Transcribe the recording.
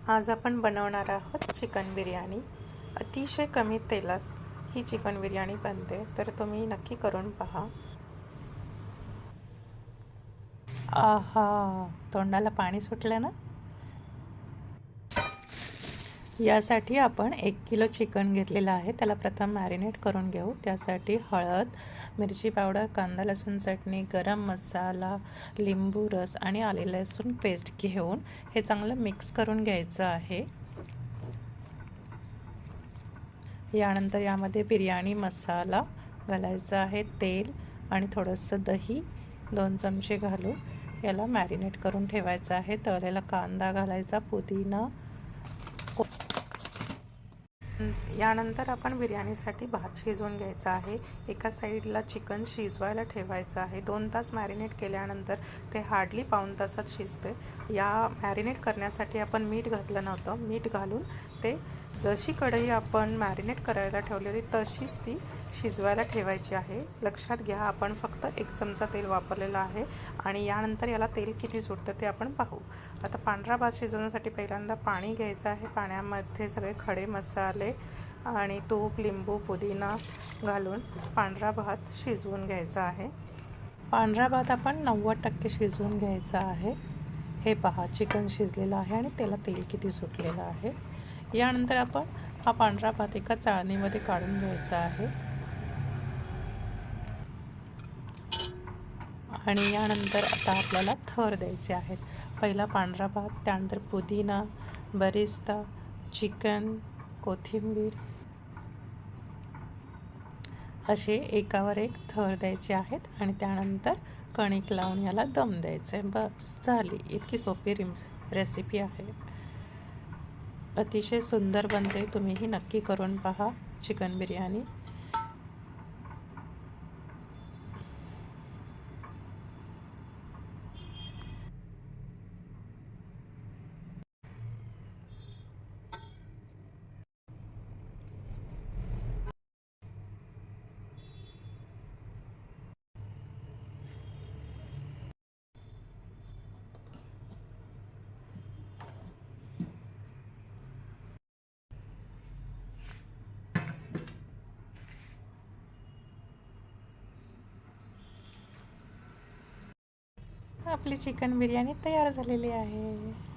आज आपण बनवणार आहोत चिकन बिर्याणी। अतिशय कमी तेलात ही चिकन बिर्याणी बनते, तर तुम्ही नक्की करून पहा। आहा, तोंडाला पाणी सुटलं ना। यासाठी आपण 1 किलो चिकन घेतलेलं आहे। त्याला प्रथम मॅरिनेट करून घेऊ। त्यासाठी हळद, मिरची पावडर, कांदा लसूण चटणी, गरम मसाला, लिंबू रस आणि आले लसूण पेस्ट घेऊन हे चांगलं मिक्स करून घ्यायचं आहे। यानंतर यामध्ये बिर्याणी मसाला घालायचा आहे, तेल आणि थोडंसं दही 2 चमचे घालून याला मॅरिनेट करून ठेवायचं आहे। तळलेला कांदा घालायचा, पुदिना। यानंतर आपण बिर्याणीसाठी भात शिजवून घ्यायचा आहे। एका साईडला चिकन शिजवायला ठेवायचं आहे। 2 तास मॅरिनेट केल्यानंतर ते हार्डली पाऊण तासात शिजते। या मॅरिनेट करण्यासाठी आपण मीठ घातलं नव्हतं। मीठ घालून ते जशी कढई आपण मॅरिनेट करायला ठेवलेली तशीच ती शिजवायला ठेवायची आहे। लक्षात घ्या, आपण फक्त 1 चमचा तेल वापरलेलं आहे आणि यानंतर याला तेल किती सुटतं ते आपण पाहू। आता पांढरा भात शिजवण्यासाठी पहिल्यांदा पाणी घ्यायचं आहे। पाण्यामध्ये सगळे खडे मसाले आणि तूप, लिंबू, पुदिना घालून पांढरा भात शिजवून घ्यायचा आहे। पांढरा भात आपण 90% शिजवून घ्यायचा आहे। हे पहा, चिकन शिजलेलं आहे आणि त्याला तेल किती सुटलेलं आहे। यानंतर आपण हा पांढरा भात एका चाळणीमध्ये काढून घ्यायचा आहे आणि यानंतर आता आपल्याला थर द्यायचे आहेत। पहिला पांढरा भात, त्यानंतर पुदिना, बरिस्ता, चिकन, कोथिंबीर असे एकावर एक थर द्यायचे आहेत आणि त्यानंतर कणिक लावून याला दम द्यायचा आहे। बस झाली, इतकी सोपी रेसिपी आहे। अतिशय सुंदर बनते, तुम्हीही नक्की करून पहा चिकन बिर्याणी। आपली चिकन बिर्याणी तयार झालेली आहे।